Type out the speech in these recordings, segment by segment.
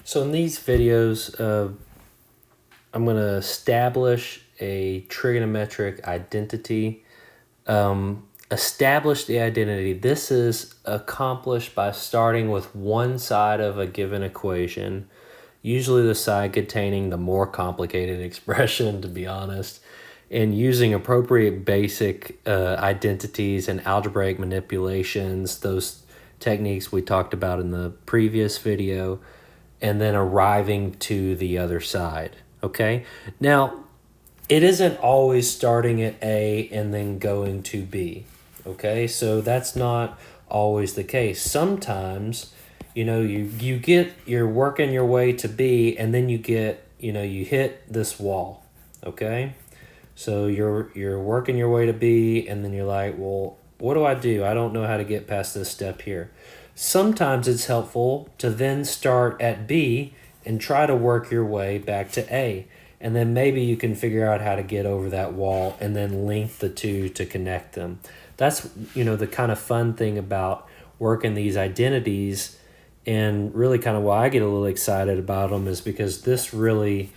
So in these videos, I'm going to establish a trigonometric identity. Establish the identity. This is accomplished by starting with one side of a given equation, usually the side containing the more complicated expression, to be honest, and using appropriate basic identities and algebraic manipulations, those techniques we talked about in the previous video, and then arriving to the other side. Okay? Now, it isn't always starting at A and then going to B. Okay? So that's not always the case. Sometimes, you're working your way to B, and then you hit this wall. Okay? So you're working your way to B, and then you're like, well, what do? I don't know how to get past this step here. Sometimes it's helpful to then start at B and try to work your way back to A. And then maybe you can figure out how to get over that wall and then link the two to connect them. That's, the kind of fun thing about working these identities, and really kind of why I get a little excited about them is because this really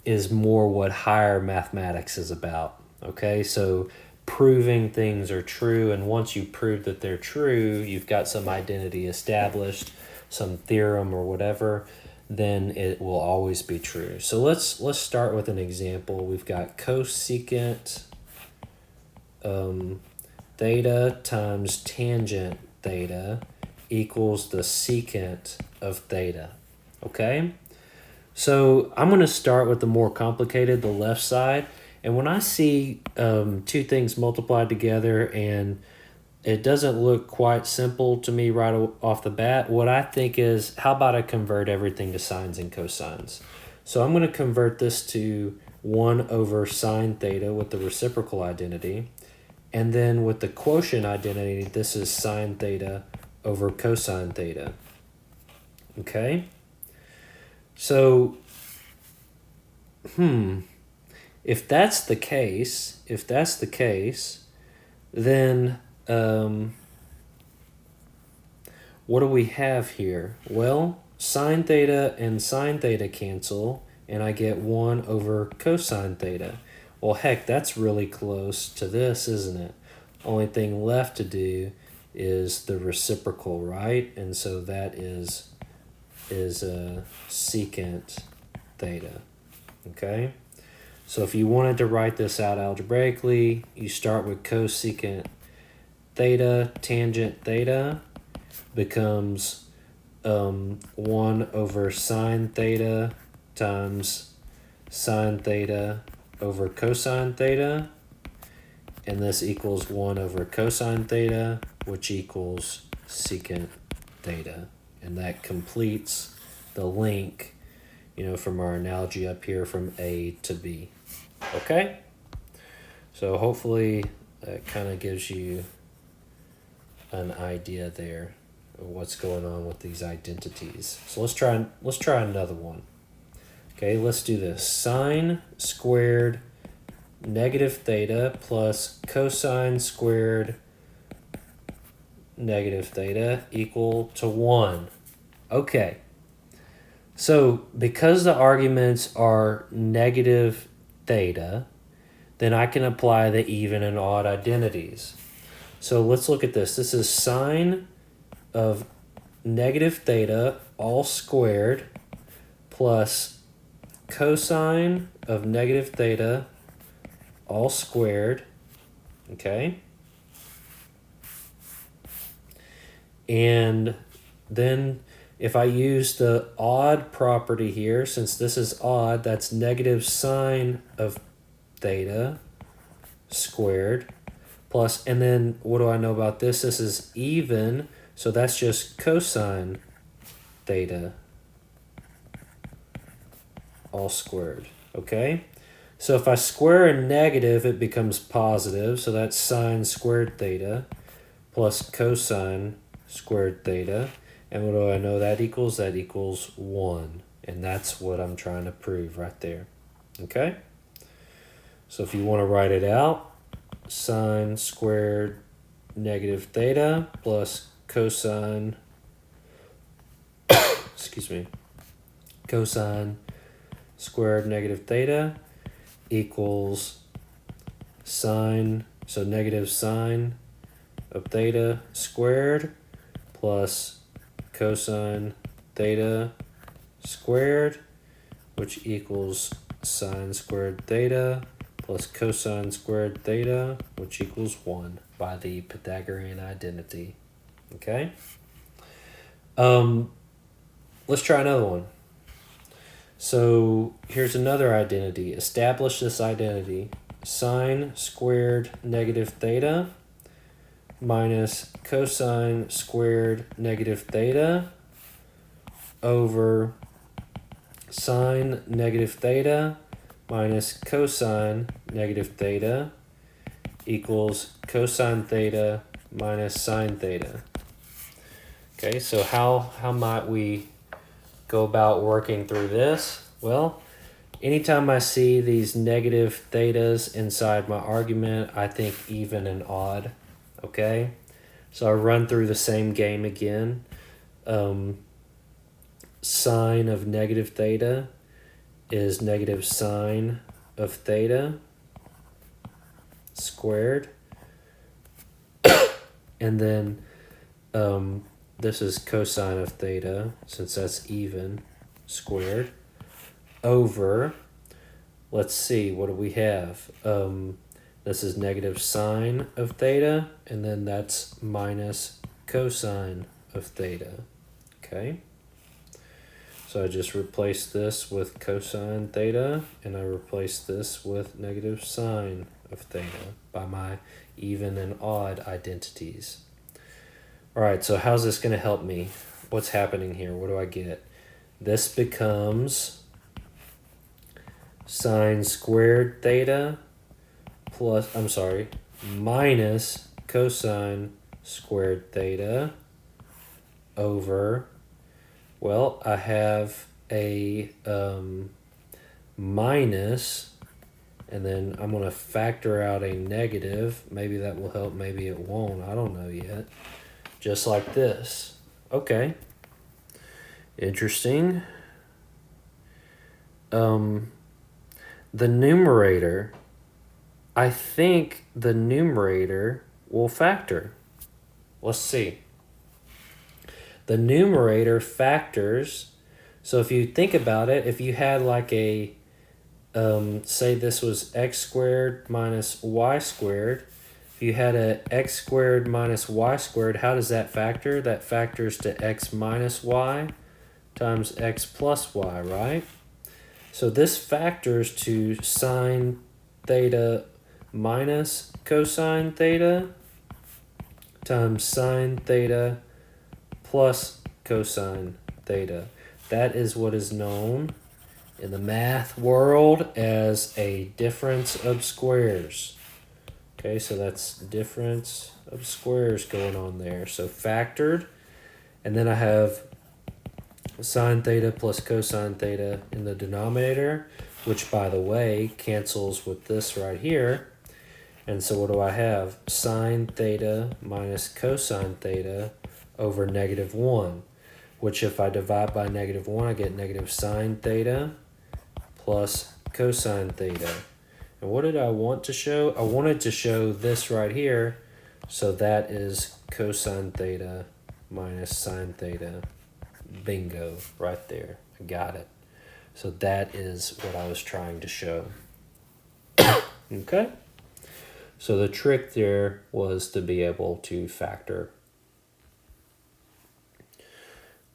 is more what higher mathematics is about. Okay, so proving things are true, and once you prove that they're true, you've got some identity established, some theorem or whatever, then it will always be true. So let's start with an example. We've got cosecant theta times tangent theta equals the secant of theta. Okay? So I'm going to start with the more complicated, the left side. And when I see two things multiplied together and it doesn't look quite simple to me right off the bat, what I think is, how about I convert everything to sines and cosines? So I'm going to convert this to 1 over sine theta with the reciprocal identity. And then with the quotient identity, this is sine theta over cosine theta. Okay? So, if that's the case, then what do we have here? Well, sine theta and sine theta cancel, and I get 1 over cosine theta. Well, heck, that's really close to this, isn't it? Only thing left to do is the reciprocal, right? And so that is secant theta. Okay? So if you wanted to write this out algebraically, you start with cosecant theta, tangent theta becomes 1 over sine theta times sine theta over cosine theta, and this equals 1 over cosine theta, which equals secant theta. And that completes the link, from our analogy up here from A to B. Okay? So hopefully that kind of gives you an idea there of what's going on with these identities. So let's try another one. Okay, let's do this. Sine squared negative theta plus cosine squared negative theta equal to 1. Okay. So because the arguments are negative theta, then I can apply the even and odd identities. So let's look at this. This is sine of negative theta all squared plus cosine of negative theta all squared. Okay? And then if I use the odd property here, since this is odd, that's negative sine of theta squared plus, and then what do I know about this? This is even, so that's just cosine theta all squared, okay? So if I square a negative, it becomes positive, so that's sine squared theta plus cosine squared theta. And what do I know that equals? That equals 1. And that's what I'm trying to prove right there. Okay? So if you want to write it out, sine squared negative theta plus cosine cosine squared negative theta equals sine, so negative sine of theta squared plus cosine theta squared, which equals sine squared theta plus cosine squared theta, which equals 1 by the Pythagorean identity. Okay? Let's try another one. So here's another identity. Establish this identity. Sine squared negative theta minus cosine squared negative theta over sine negative theta minus cosine negative theta equals cosine theta minus sine theta. Okay, so how might we go about working through this? Well, anytime I see these negative thetas inside my argument, I think even and odd. Okay, so I run through the same game again. Sine of negative theta is negative sine of theta squared. And then this is cosine of theta, since that's even, squared, over, let's see, what do we have? This is negative sine of theta, and then that's minus cosine of theta. Okay? So I just replace this with cosine theta, and I replace this with negative sine of theta by my even and odd identities. All right, so how's this going to help me? What's happening here? What do I get? This becomes sine squared theta minus cosine squared theta over, well, I have a minus, and then I'm going to factor out a negative. Maybe that will help, maybe it won't. I don't know yet. Just like this. Okay. Interesting. The numerator, I think the numerator will factor. Let's see. The numerator factors. So if you think about it, if you had like a, say this was x squared minus y squared, if you had a x squared minus y squared, how does that factor? That factors to x minus y times x plus y, right? So this factors to sine theta minus cosine theta times sine theta plus cosine theta. That is what is known in the math world as a difference of squares. Okay, so that's difference of squares going on there. So factored, and then I have sine theta plus cosine theta in the denominator, which, by the way, cancels with this right here. And so what do I have? Sine theta minus cosine theta over negative 1, which if I divide by negative 1, I get negative sine theta plus cosine theta. And what did I want to show? I wanted to show this right here. So that is cosine theta minus sine theta. Bingo, right there. I got it. So that is what I was trying to show. Okay? So the trick there was to be able to factor.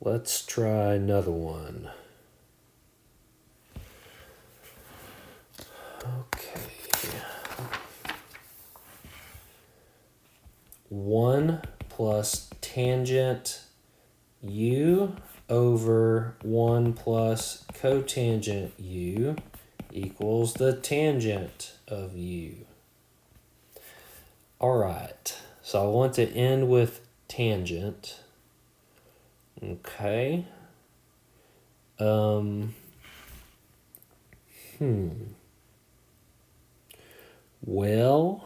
Let's try another one. Okay. 1 plus tangent u over 1 plus cotangent u equals the tangent of u. All right, so I want to end with tangent. Okay. Well,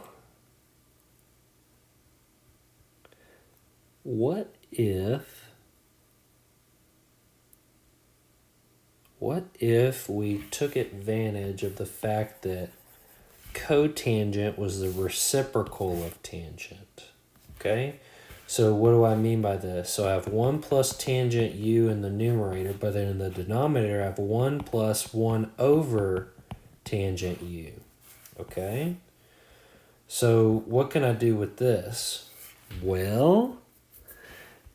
what if what if we took advantage of the fact that cotangent was the reciprocal of tangent? Okay, so what do I mean by this? So I have 1 plus tangent u in the numerator, but then in the denominator I have 1 plus 1 over tangent u. Okay, so what can I do with this? Well,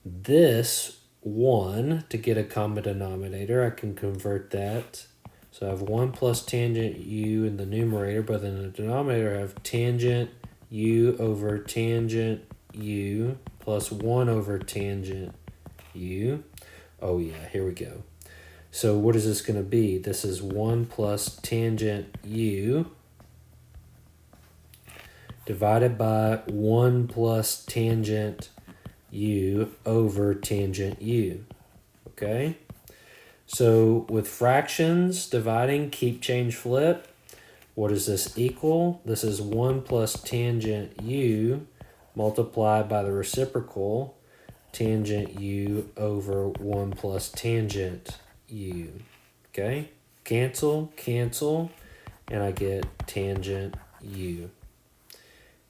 this 1, to get a common denominator, I can convert that. So I have 1 plus tangent u in the numerator, but in the denominator I have tangent u over tangent u plus 1 over tangent u. Oh yeah, here we go. So what is this going to be? This is 1 plus tangent u divided by 1 plus tangent u over tangent u. Okay? So with fractions, dividing, keep, change, flip, what does this equal? This is 1 plus tangent u multiplied by the reciprocal, tangent u over 1 plus tangent u. Okay? Cancel, cancel, and I get tangent u.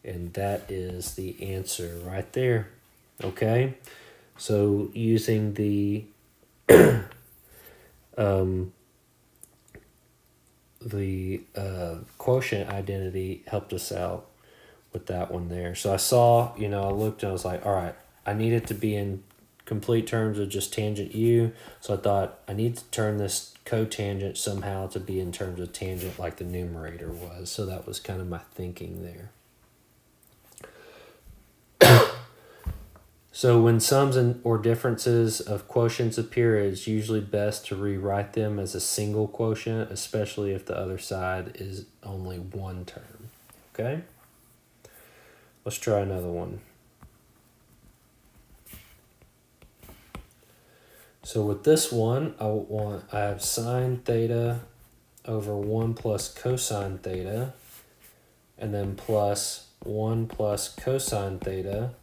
And that is the answer right there. Okay? So using the quotient identity helped us out with that one there. So I saw, I looked and I was like, all right, I need it to be in complete terms of just tangent u. So I thought I need to turn this cotangent somehow to be in terms of tangent like the numerator was. So that was kind of my thinking there. So when sums or differences of quotients appear, it's usually best to rewrite them as a single quotient, especially if the other side is only one term. Okay? Let's try another one. So with this one, I have sine theta over 1 plus cosine theta, and then plus 1 plus cosine theta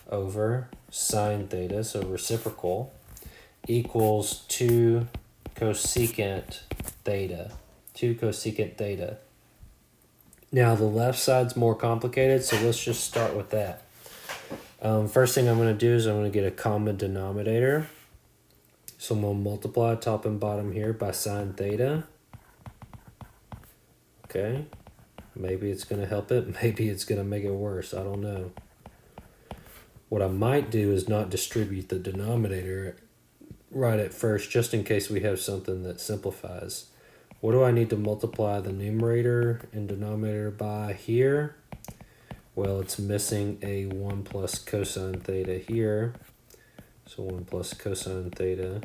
over sine theta, so reciprocal, equals 2 cosecant theta. 2 cosecant theta. Now the left side's more complicated, so let's just start with that. First thing I'm going to do is I'm going to get a common denominator. So I'm going to multiply top and bottom here by sine theta. Okay. Maybe it's going to help it. Maybe it's going to make it worse. I don't know. What I might do is not distribute the denominator right at first, just in case we have something that simplifies. What do I need to multiply the numerator and denominator by here? Well, it's missing a 1 plus cosine theta here. So 1 plus cosine theta.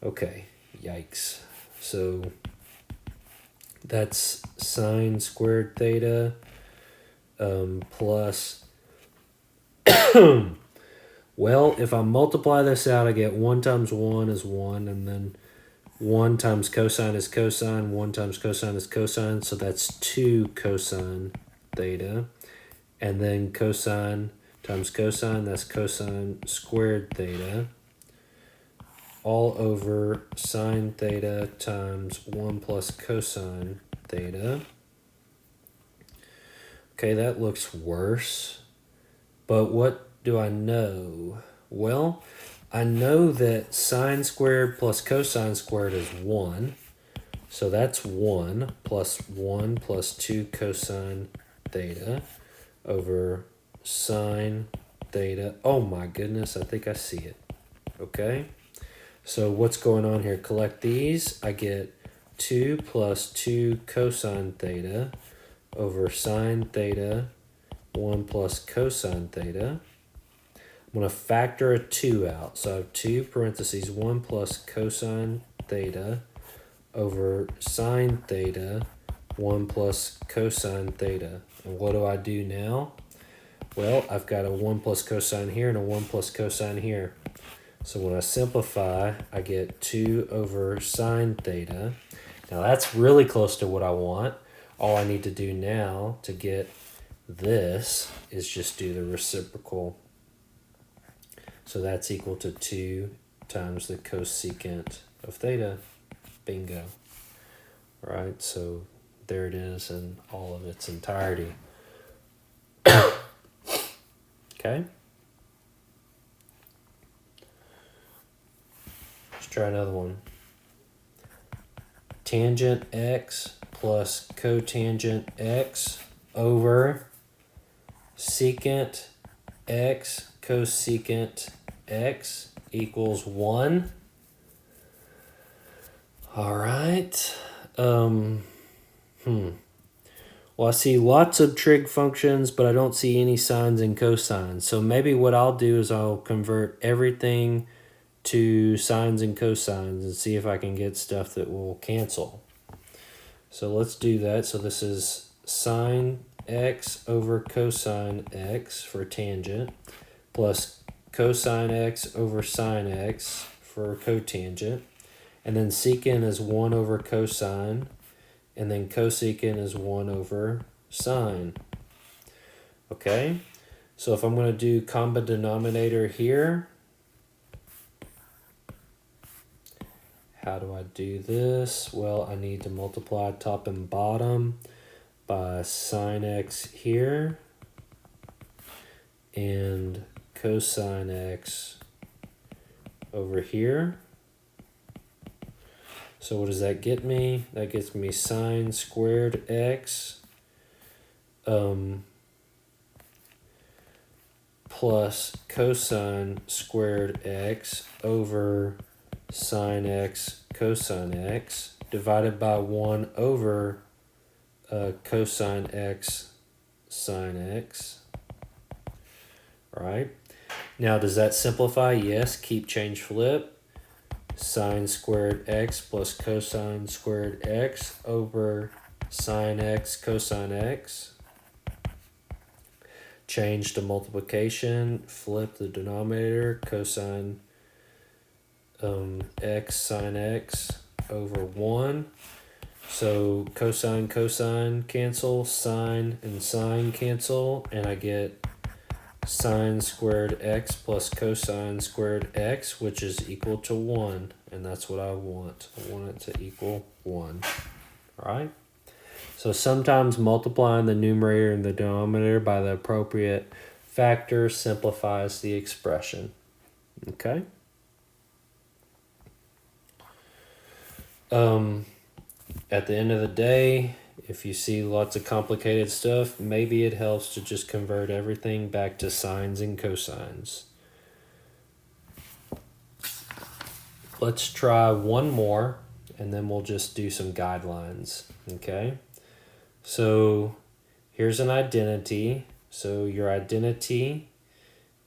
Okay, yikes. So that's sine squared theta plus... Well, if I multiply this out, I get 1 times 1 is 1, and then 1 times cosine is cosine, 1 times cosine is cosine, so that's 2 cosine theta. And then cosine times cosine, that's cosine squared theta, all over sine theta times 1 plus cosine theta. Okay, that looks worse. But what do I know? Well, I know that sine squared plus cosine squared is 1. So that's 1 plus 2 cosine theta over sine theta. Oh my goodness, I think I see it. Okay, so what's going on here? Collect these. I get 2 plus 2 cosine theta over sine theta 1 plus cosine theta. I'm going to factor a 2 out. So I have 2 parentheses 1 plus cosine theta over sine theta 1 plus cosine theta. And what do I do now? Well, I've got a 1 plus cosine here and a 1 plus cosine here. So when I simplify, I get 2 over sine theta. Now that's really close to what I want. All I need to do now to get this is just do the reciprocal. So that's equal to 2 times the cosecant of theta. Bingo. Right, so there it is in all of its entirety. Okay. Let's try another one. Tangent x plus cotangent x over secant x cosecant x equals 1. All right. Well, I see lots of trig functions, but I don't see any sines and cosines. So maybe what I'll do is I'll convert everything to sines and cosines and see if I can get stuff that will cancel. So let's do that. So this is sine x over cosine x for tangent plus cosine x over sine x for cotangent. And then secant is 1 over cosine. And then cosecant is 1 over sine. Okay? So if I'm going to do common denominator here, how do I do this? Well, I need to multiply top and bottom by sine x here and cosine x over here. So what does that get me? That gets me sine squared x plus cosine squared x over sine x cosine x divided by 1 over cosine x sine x. Right? Now, does that simplify? Yes. Keep, change, flip. Sine squared x plus cosine squared x over sine x cosine x. Change to multiplication, flip the denominator, cosine x sine x over 1. So cosine cancel, sine and sine cancel, and I get sine squared x plus cosine squared x, which is equal to 1. And that's what I want. I want it to equal 1. All right? So sometimes multiplying the numerator and the denominator by the appropriate factor simplifies the expression. Okay? At the end of the day, if you see lots of complicated stuff, maybe it helps to just convert everything back to sines and cosines. Let's try one more, and then we'll just do some guidelines, okay? So here's an identity. So your identity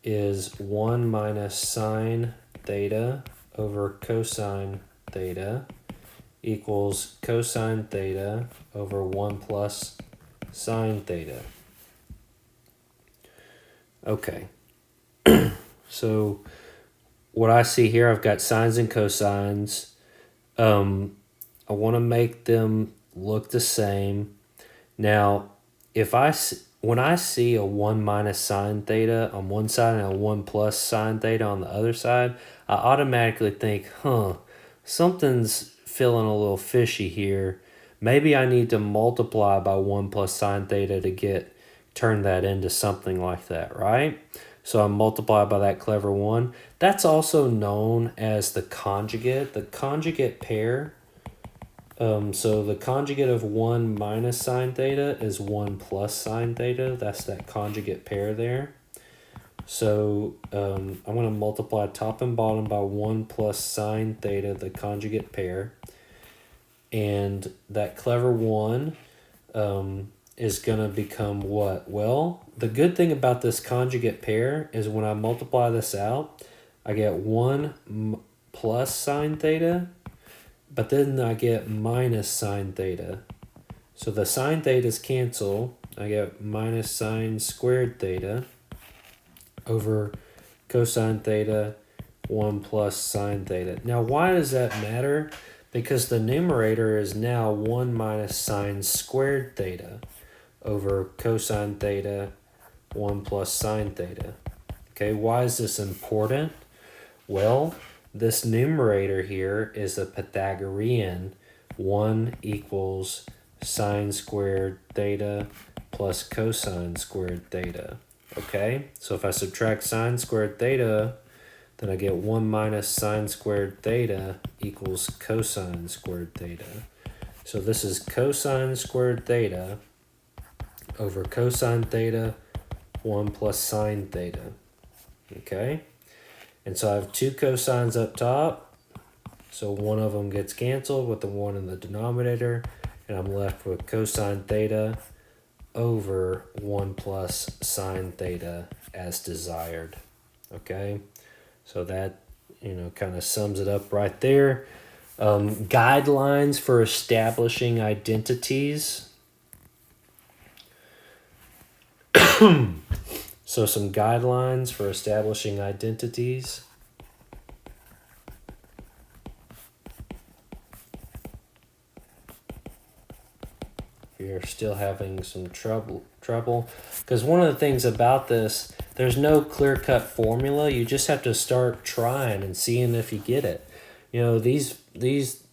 is 1 minus sine theta over cosine theta equals cosine theta over 1 plus sine theta. Okay. So what I see here, I've got sines and cosines. I want to make them look the same. Now, when I see a 1 minus sine theta on one side and a 1 plus sine theta on the other side, I automatically think, something's feeling a little fishy here. Maybe I need to multiply by 1 plus sine theta to turn that into something like that, right? So I multiply by that clever one. That's also known as the conjugate pair. So the conjugate of 1 minus sine theta is 1 plus sine theta. That's that conjugate pair there. So I'm going to multiply top and bottom by 1 plus sine theta, the conjugate pair. And that clever one is going to become what? Well, the good thing about this conjugate pair is when I multiply this out, I get 1 plus sine theta, but then I get minus sine theta. So the sine thetas cancel. I get minus sine squared theta over cosine theta 1 plus sine theta. Now, why does that matter? Because the numerator is now 1 minus sine squared theta over cosine theta 1 plus sine theta. Okay, why is this important? Well, This numerator here is a Pythagorean. 1 equals sine squared theta plus cosine squared theta. Okay, so if I subtract sine squared theta, then I get 1 minus sine squared theta equals cosine squared theta. So this is cosine squared theta over cosine theta 1 plus sine theta. Okay, and so I have two cosines up top. So one of them gets canceled with the 1 in the denominator, and I'm left with cosine theta over 1 plus sine theta as desired. Okay, so that, kind of sums it up right there. Guidelines for establishing identities. So some guidelines for establishing identities. You're still having some trouble because one of the things about this, there's no clear-cut formula. You just have to start trying and seeing if you get it. These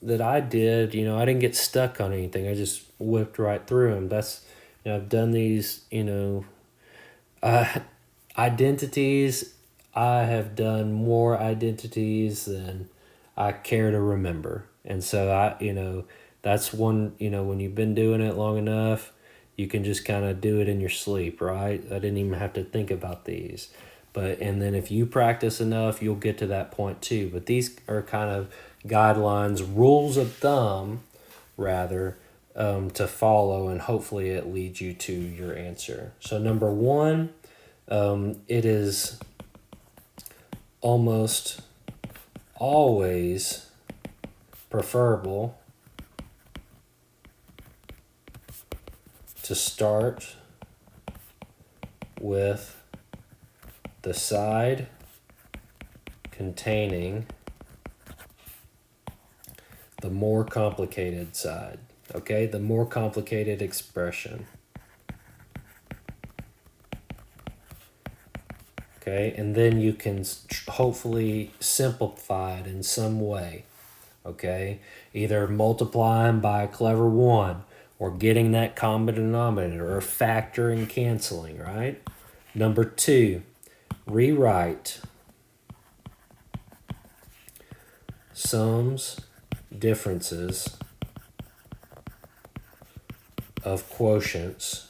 that I did, I didn't get stuck on anything. I just whipped right through them. That's, I've done these, identities. I have done more identities than I care to remember. And so that's one, when you've been doing it long enough, you can just kind of do it in your sleep, right? I didn't even have to think about these. And then if you practice enough, you'll get to that point too. But these are kind of guidelines, rules of thumb, rather, to follow, and hopefully it leads you to your answer. So number one, it is almost always preferable to start with the side containing the more complicated side, okay? The more complicated expression. Okay, and then you can hopefully simplify it in some way, okay? Either multiplying by a clever one, or getting that common denominator, or factoring, canceling, right? Number two, rewrite sums, differences of quotients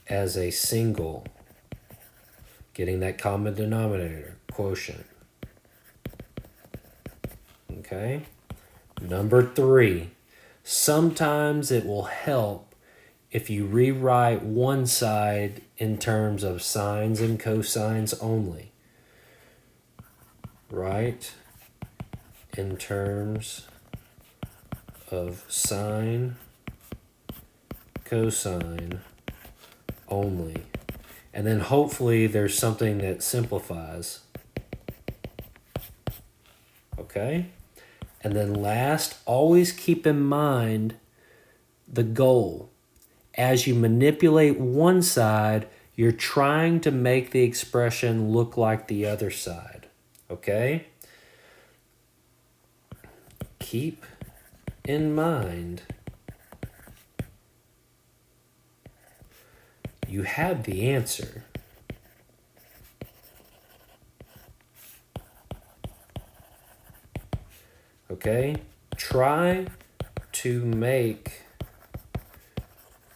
as a single, getting that common denominator, quotient. Okay? Number three, sometimes it will help if you rewrite one side in terms of sines and cosines only. Right? In terms of sine, cosine only. And then hopefully there's something that simplifies. Okay? And then last, always keep in mind the goal. As you manipulate one side, you're trying to make the expression look like the other side. Okay? Keep in mind you have the answer. Okay? Try to make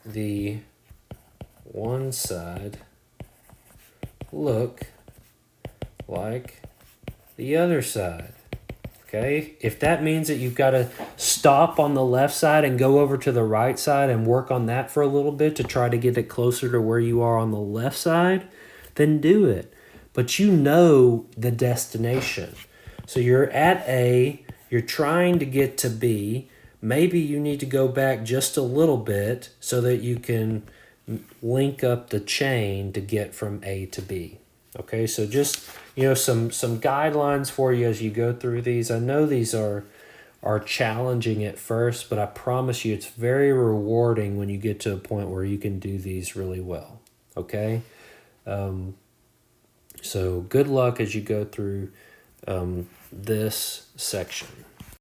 the one side look like the other side. Okay? If that means that you've got to stop on the left side and go over to the right side and work on that for a little bit to try to get it closer to where you are on the left side, then do it. But you know the destination. So you're at A, you're trying to get to B. Maybe you need to go back just a little bit so that you can link up the chain to get from A to B. Okay, so just, some guidelines for you as you go through these. I know these are challenging at first, but I promise you it's very rewarding when you get to a point where you can do these really well. Okay, So good luck as you go through this section.